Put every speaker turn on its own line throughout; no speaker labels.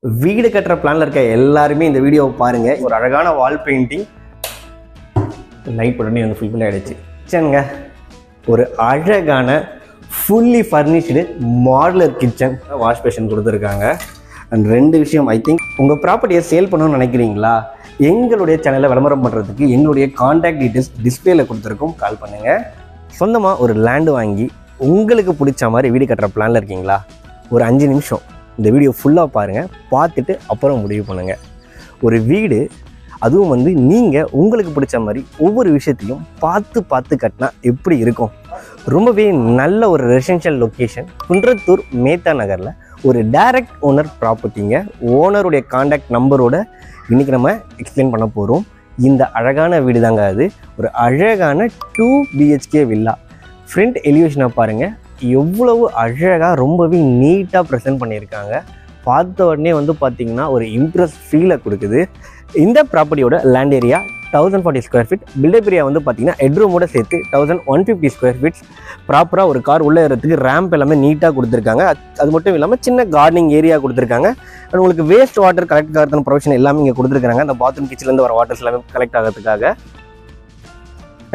வீடு கட்டுற பிளான்ல இருக்க எல்லாருமே இந்த வீடியோவை பாருங்க. ஒரு அழகான வால் பெயிண்டிங் லைட் உடனே வந்து ஃபுல்ஃபில் ஆகிடுச்சு. கிச்சனுங்க, ஒரு அழகான fully furnished modular kitchen, wash basin கொடுத்துருக்காங்க. அண்ட் ரெண்டு விஷயம், ஐ திங்க் உங்கள் ப்ராப்பர்ட்டியை சேல் பண்ணணும்னு நினைக்கிறீங்களா? எங்களுடைய சேனலை விளம்பரம் பண்ணுறதுக்கு எங்களுடைய கான்டாக்ட் டீட்டெயில்ஸ் டிஸ்பிளேல கொடுத்துருக்கோம், கால் பண்ணுங்கள். சொந்தமாக ஒரு லேண்டு வாங்கி உங்களுக்கு பிடிச்ச மாதிரி வீடு கட்டுற பிளானில் இருக்கீங்களா? ஒரு 5 நிமிஷம் இந்த வீடியோ ஃபுல்லாக பாருங்கள், பார்த்துட்டு அப்புறம் முடிவு பண்ணுங்கள். ஒரு வீடு, அதுவும் வந்து நீங்கள் உங்களுக்கு பிடிச்ச மாதிரி ஒவ்வொரு விஷயத்தையும் பார்த்து கட்டினா எப்படி இருக்கும்? ரொம்பவே நல்ல ஒரு ரெசிடென்ஷியல் லொக்கேஷன், குன்றத்தூர் மேத்தா நகரில் ஒரு டைரக்ட் ஓனர் ப்ராப்பர்ட்டிங்க. ஓனருடைய கான்டாக்ட் நம்பரோட இன்றைக்கி நம்ம எக்ஸ்பிளைன் பண்ண போகிறோம். இந்த அழகான வீடு தாங்க அது. ஒரு அழகான 2 BHK வில்லா. ஃப்ரண்ட் எலிவேஷனை பாருங்கள், எவ்வளவு அழகாக ரொம்பவே நீட்டாக ப்ரெசென்ட் பண்ணியிருக்காங்க. பார்த்த உடனே வந்து பார்த்திங்கன்னா ஒரு இம்ப்ரெஸ் ஃபீலை கொடுக்குது. இந்த ப்ராப்பர்ட்டியோட land area 1040 square feet. Built up area வந்து பார்த்திங்கன்னா ஹெட்ரூமோட சேர்த்து 1150 ஸ்கொயர் ஃபீட்ஸ். ப்ராப்பராக ஒரு கார் உள்ளே ஏறதுக்கு ரேம்ப் எல்லாமே நீட்டாக கொடுத்துருக்காங்க. அது மட்டும் இல்லாமல் சின்ன கார்டனிங் ஏரியா கொடுத்துருக்காங்க. அண்ட் உங்களுக்கு வேஸ்ட் வாட்டர் கலெக்ட் ஆகிறதுக்கு ப்ரொவிஷன் எல்லாமே இங்கே கொடுத்துருக்காங்க. அந்த பாத்ரூம் கிச்சன்லேருந்து வர வாட்டர்ஸ் எல்லாமே கலெக்ட் ஆகிறதுக்காக.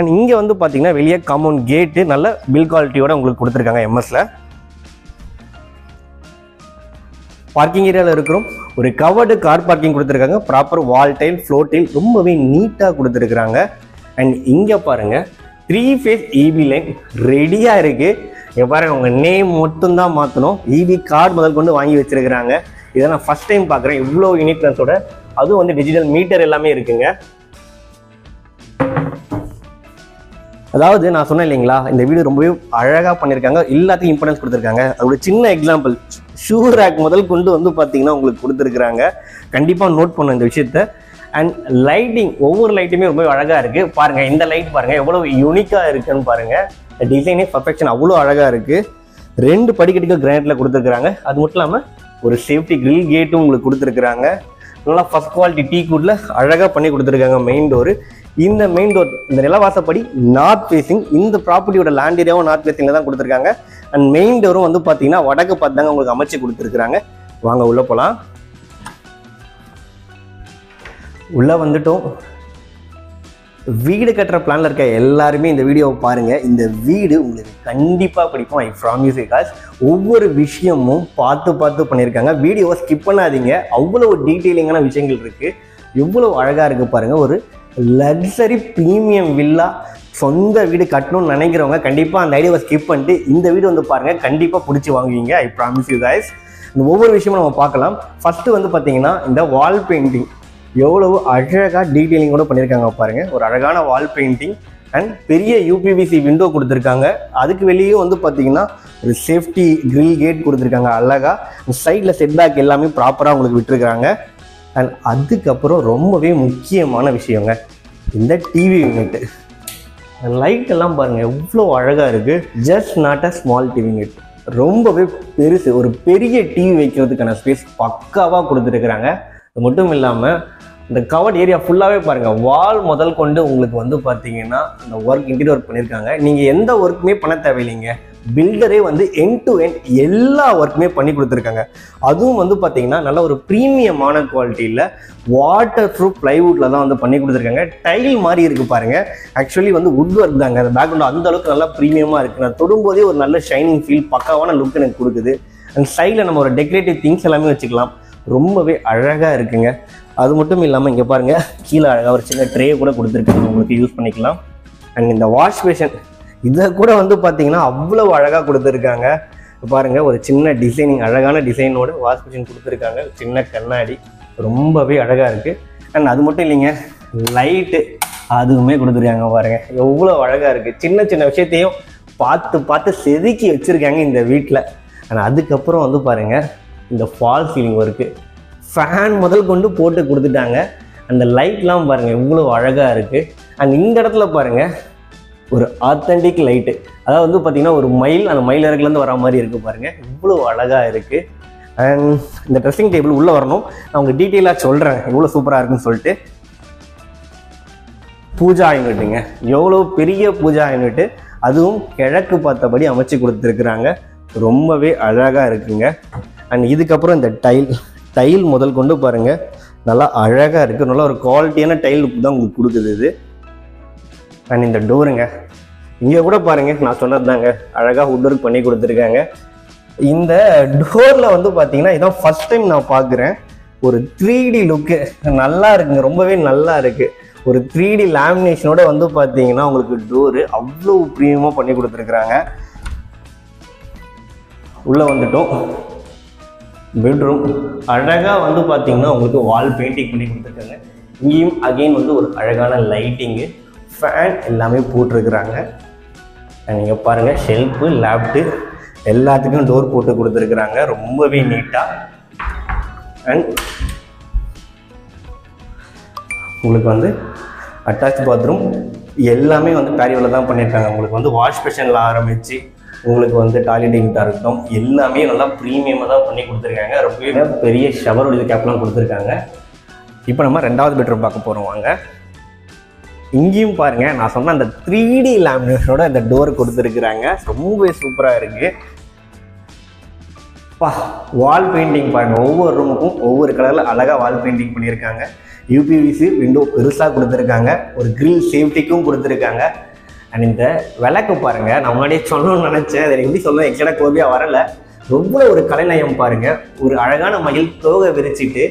அண்ட் இங்கே வந்து பார்த்தீங்கன்னா வெளியே காம்பவுண்ட் கேட்டு நல்ல பில் குவாலிட்டியோட உங்களுக்கு கொடுத்துருக்காங்க. எம்எஸ்ல பார்க்கிங் ஏரியாவில் இருக்கிறோம். ஒரு கவர்டு கார் பார்க்கிங் கொடுத்துருக்காங்க. ப்ராப்பர் வால் டைல், ஃப்ளோர் டைல் ரொம்பவே நீட்டாக கொடுத்துருக்குறாங்க. அண்ட் இங்கே பாருங்கள் 3 ஃபேஸ் EB லைன் ரெடியாக இருக்குது. இங்கே பாருங்கள், உங்கள் நேம் மட்டும்தான் மாற்றணும். EB கார்டு முதல் கொண்டு வாங்கி வச்சுருக்கிறாங்க. இதை நான் ஃபஸ்ட் டைம் பார்க்குறேன், இவ்வளோ யூனிக்னஸோட. அதுவும் வந்து டிஜிட்டல் மீட்டர் எல்லாமே இருக்குங்க. அதாவது நான் சொன்னேன் இல்லைங்களா, இந்த வீடு ரொம்பவே அழகாக பண்ணியிருக்காங்க, எல்லாத்தையும் இம்பார்ட்டன்ஸ் கொடுத்துருக்காங்க. அதோட சின்ன எக்ஸாம்பிள், ஷூ ரேக் முதல் கொண்டு வந்து பார்த்தீங்கன்னா உங்களுக்கு கொடுத்துருக்குறாங்க. கண்டிப்பாக நோட் பண்ண இந்த விஷயத்த. அண்ட் லைட்டிங், ஒவ்வொரு லைட்டுமே ரொம்ப அழகாக இருக்குது. பாருங்கள், இந்த லைட் பாருங்கள் எவ்வளோ யூனிக்காக இருக்குன்னு பாருங்கள். டிசைனே பர்ஃபெக்ஷன் அவ்வளோ அழகாக இருக்குது. 2 படிக்கட்டுகள் கிரானைட்டில் கொடுத்துருக்குறாங்க. அது மட்டும் இல்லாமல் ஒரு சேஃப்டி கிரில் கேட்டும் உங்களுக்கு கொடுத்துருக்குறாங்க. நல்லா ஃபஸ்ட் குவாலிட்டி டீ குட்ல அழகாக பண்ணி கொடுத்துருக்காங்க. மெயின் டோரு, இந்த மெயின் டோர் இந்த நிலவாசப்படி நார்த் ஃபேஸிங். இந்த ப்ராப்பர்ட்டியோட லேண்ட் ஏரியாவும் நார்த் ஃபேஸிங்கில் தான் கொடுத்துருக்காங்க. அண்ட் மெயின் டோரும் வந்து பார்த்தீங்கன்னா வடக்கு பார்த்து தாங்க உங்களுக்கு அமைச்சு கொடுத்துருக்குறாங்க. வாங்க உள்ளே போகலாம். உள்ளே வந்துட்டோம். வீடு கட்டுற பிளானில் இருக்க எல்லாருமே இந்த வீடியோவை பாருங்கள். இந்த வீடு உங்களுக்கு கண்டிப்பாக பிடிக்கும், ஐ ப்ராமிஸ். பிகாஸ் ஒவ்வொரு விஷயமும் பார்த்து பண்ணியிருக்காங்க. வீடியோவை ஸ்கிப் பண்ணாதீங்க, அவ்வளோ டீட்டெயிலிங்கான விஷயங்கள் இருக்குது. எவ்வளோ அழகாக இருக்குது பாருங்கள். ஒரு லக்ஸரி ப்ரீமியம் வில்லா, சொந்த வீடு கட்டணும்னு நினைக்கிறவங்க கண்டிப்பாக அந்த ஐடியாவை ஸ்கிப் பண்ணிட்டு இந்த வீடு வந்து பாருங்கள், கண்டிப்பாக பிடிச்சி வாங்குவீங்க, ஐ ப்ராமிஸ் யூ கைஸ். இந்த ஒவ்வொரு விஷயமும் நம்ம பார்க்கலாம். ஃபஸ்ட்டு வந்து பார்த்தீங்கன்னா இந்த வால் பெயிண்டிங் எவ்வளவு அழகாக டீட்டெயிலிங்கோட பண்ணியிருக்காங்க பாருங்கள். ஒரு அழகான வால் பெயிண்டிங் அண்ட் பெரிய UPVC விண்டோ கொடுத்துருக்காங்க. அதுக்கு வெளியே வந்து பார்த்தீங்கன்னா ஒரு சேஃப்டி கிரில் கேட் கொடுத்துருக்காங்க அழகாக. சைடில் செட்பேக் எல்லாமே ப்ராப்பராக உங்களுக்கு விட்டுருக்காங்க. அண்ட் அதுக்கப்புறம் ரொம்பவே முக்கியமான விஷயங்க, இந்த டிவி யூனிட்டு. லைட் எல்லாம் பாருங்கள் எவ்வளோ அழகாக இருக்குது. Just not a small TV unit, ரொம்பவே பெருசு. ஒரு பெரிய டிவி வைக்கிறதுக்கான ஸ்பேஸ் பக்காவாக கொடுத்துருக்குறாங்க. அது மட்டும் இல்லாமல் இந்த கவர்ட் ஏரியா ஃபுல்லாகவே பாருங்கள், வால் முதல் கொண்டு உங்களுக்கு வந்து பார்த்தீங்கன்னா அந்த ஒர்க் இன்டீரியர் ஒர்க் பண்ணியிருக்காங்க. நீங்கள் எந்த ஒர்க்குமே பண்ண தேவையில்லைங்க, பில்டரே வந்து எண்ட் டு எண்ட் எல்லா ஒர்க்குமே பண்ணி கொடுத்துருக்காங்க. அதுவும் வந்து பார்த்தீங்கன்னா நல்ல ஒரு ப்ரீமியமான குவாலிட்டியில் வாட்டர் ப்ரூஃப் ப்ளைவுட்டில் தான் வந்து பண்ணி கொடுத்துருக்காங்க. டைல் மாதிரி இருக்குது பாருங்கள். ஆக்சுவலி வந்து வுட் ஒர்க் தாங்க. அந்த பேக்ரவுண்ட் அந்த அளவுக்கு நல்லா ப்ரீமியமாக இருக்குது. நான் தொடும்போதே ஒரு நல்ல ஷைனிங் ஃபீல், பக்காவான லுக் எனக்கு கொடுக்குது. அண்ட் சைடில் நம்ம ஒரு டெக்கரேட்டிவ் திங்ஸ் எல்லாமே வச்சுக்கலாம். ரொம்பவே அழகாக இருக்குங்க. அது மட்டும் இல்லாமல் இங்கே பாருங்கள், கீழே அழகாக ஒரு சின்ன ட்ரே கூட கொடுத்துருக்காங்க, உங்களுக்கு யூஸ் பண்ணிக்கலாம். அண்ட் இந்த வாஷ் பேஷன் இதை கூட வந்து பார்த்தீங்கன்னா அவ்வளோ அழகாக கொடுத்துருக்காங்க. பாருங்கள், ஒரு சின்ன டிசைனிங், அழகான டிசைனோட வாஷ் பேஷன் கொடுத்துருக்காங்க. சின்ன கண்ணாடி ரொம்பவே அழகாக இருக்குது. அண்ட் அது மட்டும் இல்லைங்க, லைட்டு அதுவுமே கொடுத்துருக்காங்க பாருங்கள், எவ்வளோ அழகாக இருக்குது. சின்ன விஷயத்தையும் பார்த்து செதுக்கி வச்சுருக்காங்க இந்த வீட்டில். ஆனால் அதுக்கப்புறம் வந்து பாருங்கள், இந்த ஃபால் சீலிங் ஒர்க்கு, ஃபேன் முதல் கொண்டு போட்டு கொடுத்துட்டாங்க. அந்த லைட்லாம் பாருங்கள் எவ்வளோ அழகாக இருக்குது. அண்ட் இந்த இடத்துல பாருங்கள் ஒரு ஆத்தென்டிக் லைட்டு, அதாவது வந்து பார்த்திங்கன்னா ஒரு மயில், அந்த மயில் இறக்குலேருந்து வர மாதிரி இருக்குது பாருங்கள், இவ்வளோ அழகாக இருக்குது. அண்ட் இந்த ட்ரெஸ்ஸிங் டேபிள் உள்ளே வரணும், நான் உங்களுக்கு டீட்டெயிலாக சொல்கிறேன் எவ்வளோ சூப்பராக இருக்குன்னு சொல்லிட்டு. பூஜா யூனிட்டுங்க, எவ்வளோ பெரிய பூஜா யூனிட்டு, அதுவும் கிழக்கு பார்த்தபடி அமைச்சு கொடுத்துருக்குறாங்க. ரொம்பவே அழகாக இருக்குங்க. அண்ட் இதுக்கப்புறம் இந்த டைல் முதல் கொண்டு பாருங்கள் நல்லா அழகாக இருக்குது. நல்லா ஒரு குவாலிட்டியான டைல் தான் உங்களுக்கு கொடுக்குது இது. அண்ட் இந்த டோருங்க இங்கே கூட பாருங்கள், நான் சொன்னது தாங்க, அழகாக வுட் ஒர்க் பண்ணி கொடுத்துருக்காங்க. இந்த டோரில் வந்து பார்த்தீங்கன்னா இதான் ஃபஸ்ட் டைம் நான் பார்க்குறேன். ஒரு 3D லுக்கு நல்லா இருக்குங்க, ரொம்பவே நல்லா இருக்குது. ஒரு 3D லேமினேஷனோட வந்து பார்த்தீங்கன்னா உங்களுக்கு டோரு அவ்வளோ ப்ரீமியமாக பண்ணி கொடுத்துருக்குறாங்க. உள்ளே வந்துட்டோம். பெட்ரூம் அழகாக வந்து பார்த்தீங்கன்னா உங்களுக்கு வால் பெயிண்டிங் பண்ணி கொடுத்துருக்காங்க. இங்கேயும் அகெயின் வந்து ஒரு அழகான லைட்டிங்கு, ஃபேன் எல்லாமே போட்டிருக்கிறாங்க. நீங்கள் பாருங்கள், ஷெல்ஃபு, லேப்டு எல்லாத்துக்கும் டோர் போட்டு கொடுத்துருக்குறாங்க, ரொம்பவே நீட்டாக. அண்ட் உங்களுக்கு வந்து அட்டாச் பாத்ரூம் எல்லாமே வந்து பேரியோவில் தான் பண்ணியிருக்காங்க. உங்களுக்கு வந்து வாஷ் பேஷனில் ஆரம்பித்து உங்களுக்கு வந்து டாய்லெட்டிங்காக இருக்கட்டும் எல்லாமே நல்லா ப்ரீமியமாக தான் பண்ணி கொடுத்துருக்காங்க. ரொம்பவே பெரிய ஷவர் இது கேப்லாம் கொடுத்துருக்காங்க. இப்போ நம்ம 2வது பெட்ரூம் பார்க்க போகிறோம் வாங்க. இங்கேயும் பாருங்கள், நான் சொன்ன அந்த 3D லேமினேஷனோட இந்த டோர் கொடுத்துருக்குறாங்க, ரொம்பவே சூப்பராக இருக்குது. வால் பெயிண்டிங் பாருங்கள், ஒவ்வொரு ரூமுக்கும் ஒவ்வொரு கலரில் அழகாக வால் பெயிண்டிங் பண்ணியிருக்காங்க. யூபிவிசி விண்டோ பெருசாக கொடுத்துருக்காங்க, ஒரு கிரில் சேஃப்டிக்கும் கொடுத்துருக்காங்க. அண்ட் இந்த விளக்கு பாருங்கள், நான் முன்னாடியே சொல்லணும்னு நினச்சேன், அதை எப்படி சொல்லணும் எக்ஸ்ட்ரா கோபியாக வரலை. ரொம்ப ஒரு கலைநயம் பாருங்கள், ஒரு அழகான மயில் தோகை விரிச்சிட்டு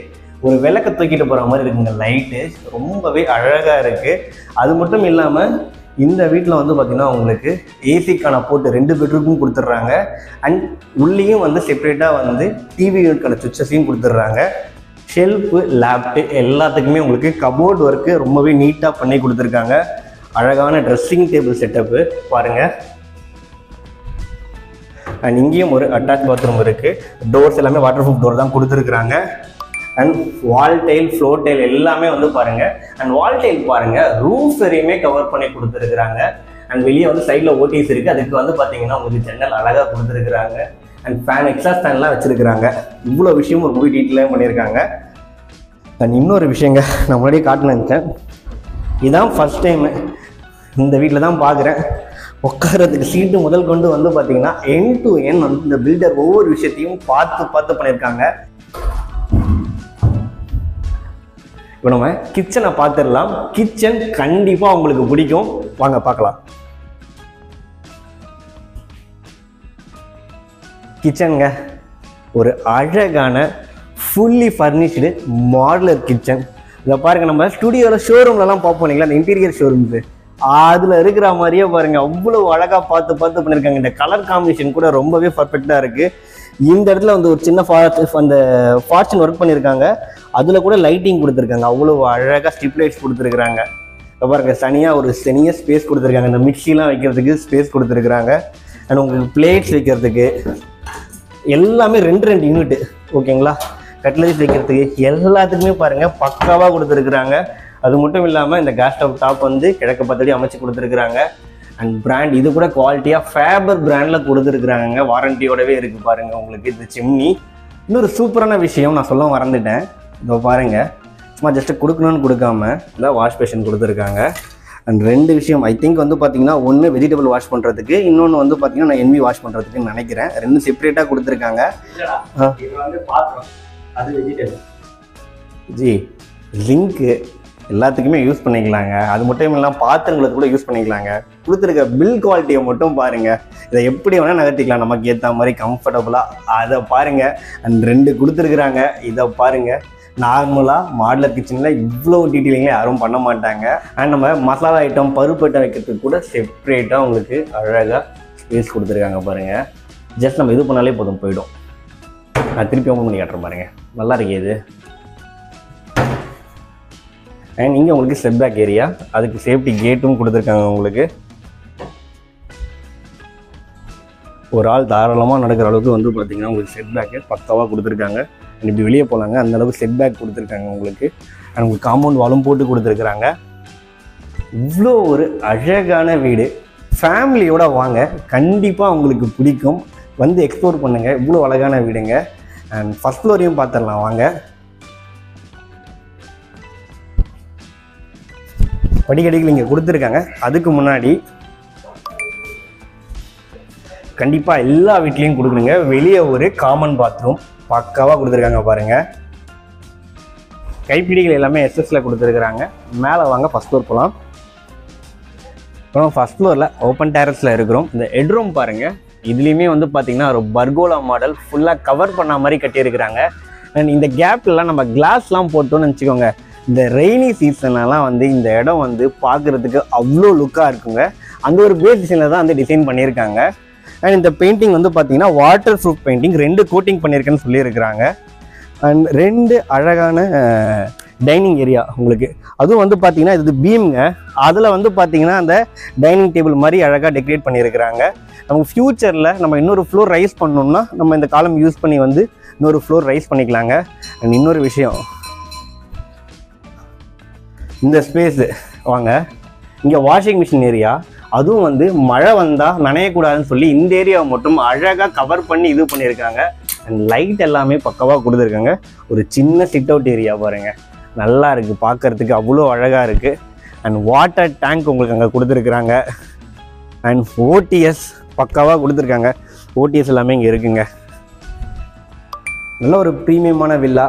ஒரு விளக்கை தூக்கிட்டு போகிற மாதிரி இருக்குங்க. லைட்டு ரொம்பவே அழகாக இருக்குது. அது மட்டும் இல்லாமல் இந்த வீட்டில் வந்து பார்த்திங்கன்னா உங்களுக்கு ஏசிக்கான போட்டு 2 பெட்ரூமும் கொடுத்துட்றாங்க. அண்ட் உள்ளேயும் வந்து செப்பரேட்டாக வந்து டிவி யூனிட்கான சுவிட்சஸையும் கொடுத்துட்றாங்க. ஷெல்ஃபு, லேப்டு எல்லாத்துக்குமே உங்களுக்கு கபோர்ட் ஒர்க்கு ரொம்பவே நீட்டாக பண்ணி கொடுத்துருக்காங்க. அழகான ட்ரெஸ்ஸிங் டேபிள் செட்டப்பு பாருங்கள். அண்ட் இங்கேயும் ஒரு அட்டாச் பாத்ரூம் இருக்குது. டோர்ஸ் எல்லாமே வாட்டர் ப்ரூஃப் டோர் தான் கொடுத்துருக்குறாங்க. And wall tail, floor tail எல்லாமே வந்து பாருங்கள். அண்ட் வால் டைல் பாருங்கள், ரூஃப் வரையுமே கவர் பண்ணி கொடுத்துருக்குறாங்க. அண்ட் வெளியே வந்து சைடில் ஓடிஸ் இருக்குது, அதுக்கு வந்து பார்த்தீங்கன்னா உங்களுக்கு ஜன்னல் அழகாக கொடுத்துருக்குறாங்க. அண்ட் ஃபேன், எக்ஸாஸ்ட் ஃபேன்லாம் வச்சுருக்குறாங்க. இவ்வளோ விஷயமும் ரொம்ப டீட்டெயிலாக பண்ணியிருக்காங்க. அண்ட் இன்னொரு விஷயங்க, நான் முன்னாடியே காட்டினேன், இதுதான் ஃபஸ்ட் டைமு இந்த வீட்டில் தான் பார்க்குறேன். உட்காரத்துக்கு சீட்டு முதல் கொண்டு வந்து பார்த்தீங்கன்னா எண்ட் டு எண்ட் வந்து இந்த பில்டர் ஒவ்வொரு விஷயத்தையும் பார்த்து பண்ணியிருக்காங்க. இப்போ நம்ம கிச்சனை பார்த்துடலாம். கிச்சன் கண்டிப்பாக உங்களுக்கு பிடிக்கும், வாங்க பார்க்கலாம். கிச்சனுங்க ஒரு அழகான ஃபுல்லி ஃபர்னிஷ்டு மாடுலர் கிச்சன். இதை பாருங்கள், நம்ம ஸ்டுடியோவில் ஷோரூம்லலாம் பார்ப்போம் இல்லைங்களா, அந்த இன்டீரியர் ஷோரூம்ஸு, அதில் இருக்கிற மாதிரியே பாருங்கள் அவ்வளோ அழகாக பார்த்து பண்ணியிருக்காங்க. இந்த கலர் காம்பினேஷன் கூட ரொம்பவே பர்ஃபெக்டாக இருக்குது. இந்த இடத்துல வந்து ஒரு சின்ன அந்த ஃபார்ச்சூன் ஒர்க் பண்ணியிருக்காங்க, அதில் கூட லைட்டிங் கொடுத்துருக்காங்க, அவ்வளோ அழகாக ஸ்ட்ரிப் லைட்ஸ் கொடுத்துருக்குறாங்க. இப்போ பாருங்க, தனியாக ஒரு ஸ்பேஸ் கொடுத்துருக்காங்க, இந்த மிக்சிலாம் வைக்கிறதுக்கு ஸ்பேஸ் கொடுத்துருக்குறாங்க. அண்ட் உங்களுக்கு பிளேட்ஸ் வைக்கிறதுக்கு எல்லாமே 2 யூனிட்டு ஓகேங்களா, கட்லரிஸ் வைக்கிறதுக்கு எல்லாத்துக்குமே பாருங்கள் பக்காவாக கொடுத்துருக்குறாங்க. அது மட்டும் இல்லாமல் இந்த கேஸ் ஸ்டவ் டாப் வந்து கிழக்கு பத்தடி அமைச்சு கொடுத்துருக்குறாங்க. அண்ட் பிராண்ட் இது கூட குவாலிட்டியாக ஃபேபர் பிராண்டில் கொடுத்துருக்குறாங்க, வாரண்டியோடவே இருக்குது பாருங்கள் உங்களுக்கு இந்த சிம்னி. இன்னொரு சூப்பரான விஷயம் நான் சொல்ல மறந்துட்டேன், இதோ பாருங்கள், சும்மா ஜஸ்ட்டு கொடுக்கணும்னு கொடுக்காம இந்த வாஷ் பேஷன் கொடுத்துருக்காங்க. அண்ட் 2 விஷயம் ஐ திங்க் வந்து பார்த்தீங்கன்னா, ஒன்று வெஜிடபிள் வாஷ் பண்ணுறதுக்கு, இன்னொன்று வந்து பார்த்தீங்கன்னா நான் என்வி வாஷ் பண்ணுறதுக்குன்னு நினைக்கிறேன். 2 செப்பரேட்டாக கொடுத்துருக்காங்க. அது வெஜிடபிள் ஜி லிங்க்கு எல்லாத்துக்குமே யூஸ் பண்ணிக்கலாங்க. அது மட்டும் இல்லாமல் பாத்திரங்களுக்கு கூட யூஸ் பண்ணிக்கலாங்க. கொடுத்துருக்க பில் குவாலிட்டியை மட்டும் பாருங்கள், இதை எப்படி வேணால் நகர்த்திக்கலாம் நமக்கு ஏற்ற மாதிரி கம்ஃபர்டபுளாக. அதை பாருங்கள். அண்ட் 2 கொடுத்துருக்குறாங்க. இதை பாருங்கள், நார்மலாக மாடலர் கிச்சனில் இவ்வளோ டீட்டெயிலிங்காக யாரும் பண்ண மாட்டாங்க. அண்ட் நம்ம மசாலா ஐட்டம், பருப்பு ஐட்டம் வைக்கிறதுக்கு கூட செப்ரேட்டாக உங்களுக்கு அழகாக ஸ்பேஸ் கொடுத்துருக்காங்க பாருங்கள். ஜஸ்ட் நம்ம இது பண்ணாலே போதும், போயிடும். நான் திருப்பி ஓப்பன் பண்ணி காட்டுறேன் பாருங்கள், நல்லா இருக்கே இது. அண்ட் இங்கே உங்களுக்கு ஸ்டெப் பேக் ஏரியா, அதுக்கு சேஃப்டி கேட்டும் கொடுத்துருக்காங்க. உங்களுக்கு ஒரு ஆள் தாராளமாக நடக்கிற அளவுக்கு வந்து பார்த்திங்கன்னா உங்களுக்கு செட் பேக்கு பக்காவாக கொடுத்துருக்காங்க. அண்ட் இப்படி வெளியே போகலாங்க, அந்தளவுக்கு செட் பேக் கொடுத்துருக்காங்க உங்களுக்கு. அண்ட் உங்களுக்கு காம்பவுண்ட் வாலும் போட்டு கொடுத்துருக்குறாங்க. இவ்வளோ ஒரு அழகான வீடு, ஃபேமிலியோட வாங்க, கண்டிப்பாக உங்களுக்கு பிடிக்கும். வந்து எக்ஸ்ப்ளோர் பண்ணுங்கள், இவ்வளோ அழகான வீடுங்க. அண்ட் ஃபஸ்ட் ஃப்ளோரையும் பார்த்துடலாம் வாங்க. படிக்கடிகள் இங்கே கொடுத்துருக்காங்க. அதுக்கு முன்னாடி கண்டிப்பாக எல்லா வீட்லேயும் கொடுக்கணுங்க, வெளியே ஒரு காமன் பாத்ரூம் பக்காவாக கொடுத்துருக்காங்க பாருங்கள். கைப்பிடிகள் எல்லாமே எஸ்எஸ்ல கொடுத்துருக்குறாங்க. மேலே வாங்க ஃபர்ஸ்ட் ஃப்ளோர் போகலாம். அப்புறம் ஃபர்ஸ்ட் ஃப்ளோரில் ஓப்பன் டெரஸில் இருக்கிறோம். இந்த ஹெட்ரூம் பாருங்கள், இதுலேயுமே வந்து பார்த்திங்கன்னா ஒரு பர்கோலா மாடல் ஃபுல்லாக கவர் பண்ண மாதிரி கட்டியிருக்கிறாங்க. அண்ட் இந்த கேப்லாம் நம்ம கிளாஸ்லாம் போட்டோன்னு வச்சுக்கோங்க, இந்த ரெய்னி சீசன்லலாம் வந்து இந்த இடம் வந்து பார்க்குறதுக்கு அவ்வளோ லுக்காக இருக்குங்க. அந்த ஒரு பேசிஸில் தான் வந்து டிசைன் பண்ணியிருக்காங்க. அண்ட் இந்த பெயிண்டிங் வந்து பார்த்தீங்கன்னா வாட்டர் ப்ரூஃப் பெயிண்டிங், 2 கோட்டிங் பண்ணியிருக்கேன்னு சொல்லியிருக்கிறாங்க. அண்ட் 2 அழகான டைனிங் ஏரியா உங்களுக்கு. அதுவும் வந்து பார்த்தீங்கன்னா இது பீம்ங்க, அதில் வந்து பார்த்தீங்கன்னா அந்த டைனிங் டேபிள் மாதிரி அழகாக டெக்கரேட் பண்ணியிருக்கிறாங்க. நமக்கு ஃப்யூச்சரில் நம்ம இன்னொரு ஃப்ளோர் ரைஸ் பண்ணோம்னா நம்ம இந்த காலம் யூஸ் பண்ணி வந்து இன்னொரு ஃப்ளோர் ரைஸ் பண்ணிக்கலாங்க. அண்ட் இன்னொரு விஷயம், இந்த ஸ்பேஸு வாங்க, இங்கே வாஷிங் மிஷின் ஏரியா, அதுவும் வந்து மழை வந்தால் நனையக்கூடாதுன்னு சொல்லி இந்த ஏரியாவை மட்டும் அழகாக கவர் பண்ணி இது பண்ணியிருக்காங்க. அண்ட் லைட் எல்லாமே பக்கவாக கொடுத்துருக்காங்க. ஒரு சின்ன சிட் அவுட் ஏரியா பாருங்கள், நல்லா இருக்குது பார்க்குறதுக்கு, அவ்வளோ அழகாக இருக்குது. அண்ட் வாட்டர் டேங்க் உங்களுக்கு அங்கே கொடுத்துருக்குறாங்க. அண்ட் ஓடிஎஸ் பக்காவாக கொடுத்துருக்காங்க. ஓடிஎஸ் எல்லாமே இங்கே இருக்குங்க. நல்ல ஒரு ப்ரீமியமான வில்லா,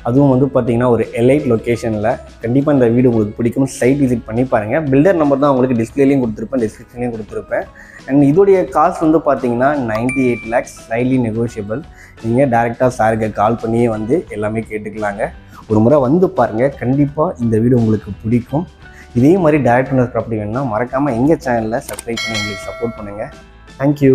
அதுவும் வந்து பார்த்திங்கன்னா ஒரு எலைட் லொக்கேஷனில். கண்டிப்பாக இந்த வீடு உங்களுக்கு பிடிக்கும், சைட் விசிட் பண்ணி பாருங்கள். பில்டர் நம்பர் தான் உங்களுக்கு டிஸ்பிளேலையும் கொடுத்துருப்பேன், டிஸ்கிரிப்ஷன்லையும் கொடுத்துருப்பேன். அண்ட் இதோடைய காஸ்ட் வந்து பார்த்திங்கன்னா 98 lakhs, ஸ்லைட்லி நெகோஷியபிள். நீங்கள் டேரெக்டாக சாருக்கு கால் பண்ணியே வந்து எல்லாமே கேட்டுக்கலாங்க. ஒரு முறை வந்து பாருங்கள், கண்டிப்பாக இந்த வீடு உங்களுக்கு பிடிக்கும். இதே மாதிரி டைரக்ட் ஓனர் ப்ராப்பர்ட்டி வேணும்னா மறக்காமல் எங்கள் சேனலில் சப்ஸ்கிரைப் பண்ணி எங்களுக்கு சப்போர்ட் பண்ணுங்கள். தேங்க்யூ.